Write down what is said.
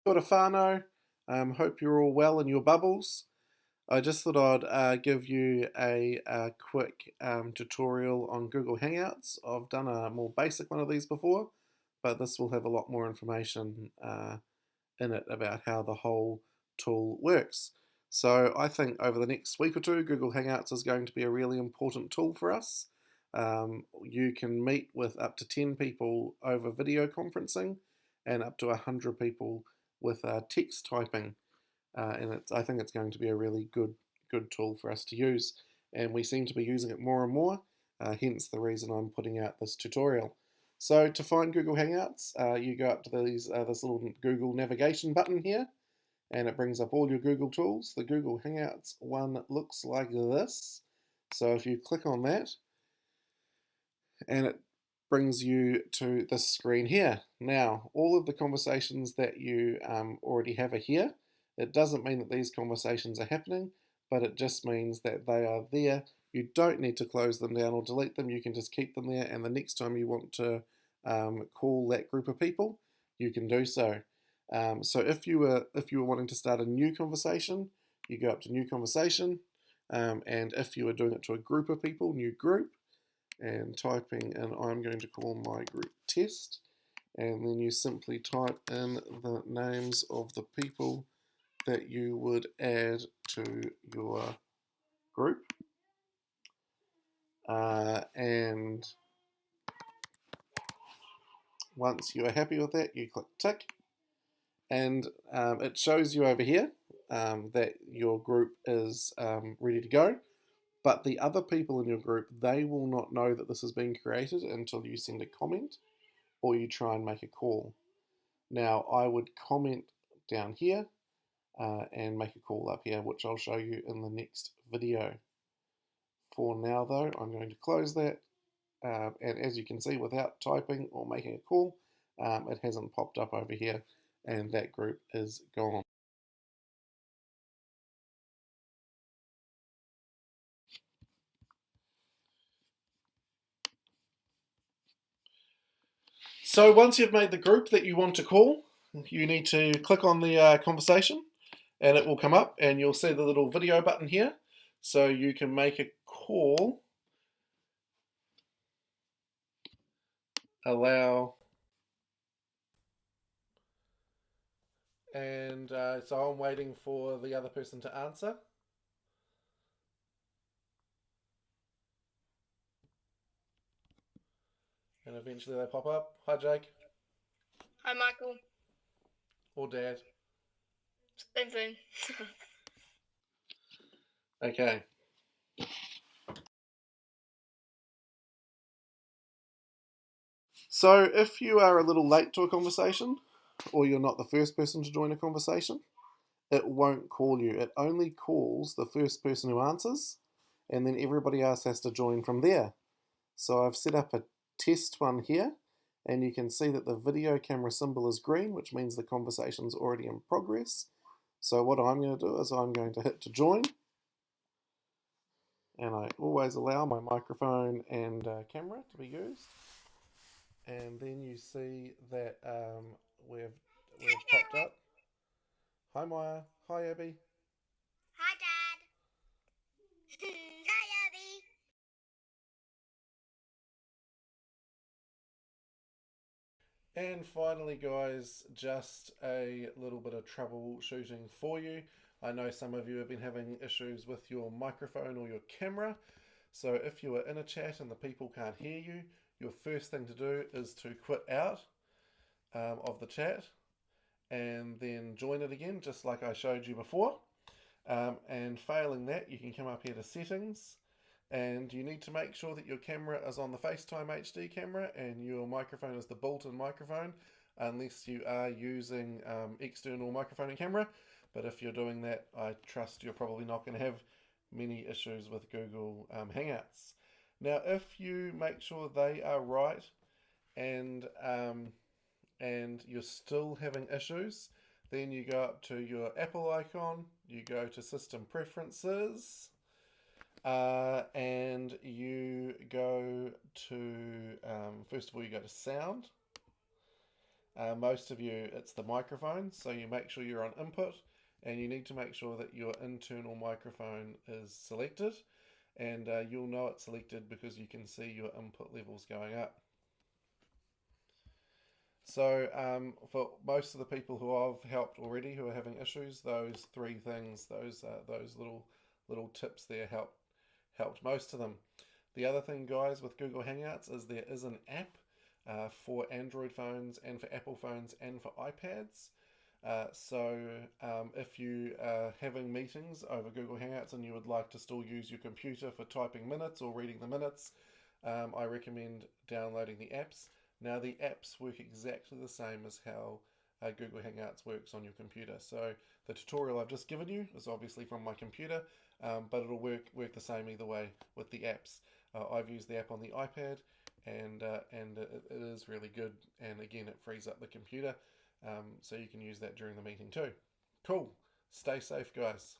Kia ora whānau. Hope you're all well in your bubbles. I just thought I'd give you a quick tutorial on Google Hangouts. I've done a more basic one of these before, but this will have a lot more information in it about how the whole tool works. So I think over the next week or two, Google Hangouts is going to be a really important tool for us. You can meet with up to 10 people over video conferencing and up to 100 people with text typing. And I think it's going to be a really good tool for us to use. And we seem to be using it more and more, hence the reason I'm putting out this tutorial. So to find Google Hangouts, you go up to this little Google navigation button here, and it brings up all your Google tools. The Google Hangouts one looks like this. So if you click on that, and it brings you to this screen here. Now, all of the conversations that you already have are here. It doesn't mean that these conversations are happening, but it just means that they are there. You don't need to close them down or delete them. You can just keep them there, and the next time you want to call that group of people, you can do so. So if you were wanting to start a new conversation, you go up to new conversation, and if you were doing it to a group of people, new group, and typing in I'm going to call my group test, and then you simply type in the names of the people that you would add to your group, and once you are happy with that, you click tick, and it shows you over here that your group is ready to go. But the other people in your group, they will not know that this has been created until you send a comment or you try and make a call. Now, I would comment down here and make a call up here, which I'll show you in the next video. For now, though, I'm going to close that. And as you can see, without typing or making a call, it hasn't popped up over here, and that group is gone. So once you've made the group that you want to call, you need to click on the conversation, and it will come up, and you'll see the little video button here. So you can make a call, allow, and so I'm waiting for the other person to answer. And eventually they pop up. Hi, Jake. Hi, Michael. Or Dad. Same thing. Okay. So if you are a little late to a conversation, or you're not the first person to join a conversation, it won't call you. It only calls the first person who answers, and then everybody else has to join from there. So I've set up a test one here, and you can see that the video camera symbol is green, which means the conversation's already in progress. So what I'm going to do is I'm going to hit to join, and I always allow my microphone and camera to be used. And then you see that we've popped up. Hi Maya. Hi Abby. Hi, Dad. Hi, Abby. And finally, guys, just a little bit of troubleshooting for you. I know some of you have been having issues with your microphone or your camera. So if you are in a chat and the people can't hear you, your first thing to do is to quit out of the chat and then join it again, just like I showed you before. And failing that, you can come up here to settings, and you need to make sure that your camera is on the FaceTime HD camera and your microphone is the built-in microphone, unless you are using external microphone and camera. But if you're doing that, I trust you're probably not going to have many issues with Google Hangouts. Now, if you make sure they are right and you're still having issues, then you go up to your Apple icon, you go to System Preferences, and you go to, first of all, you go to Sound, Most of you, it's the microphone, so you make sure you're on input, and you need to make sure that your internal microphone is selected, and you'll know it's selected because you can see your input levels going up. So for most of the people who I've helped already who are having issues, those three things, those little tips there helped most of them. The other thing, guys, with Google Hangouts is there is an app for Android phones and for Apple phones and for iPads. So if you are having meetings over Google Hangouts and you would like to still use your computer for typing minutes or reading the minutes, I recommend downloading the apps. Now, the apps work exactly the same as how Google Hangouts works on your computer. So the tutorial I've just given you is obviously from my computer, but it'll work the same either way with the apps. I've used the app on the iPad, and it is really good. And again, it frees up the computer, so you can use that during the meeting too. Cool. Stay safe, guys.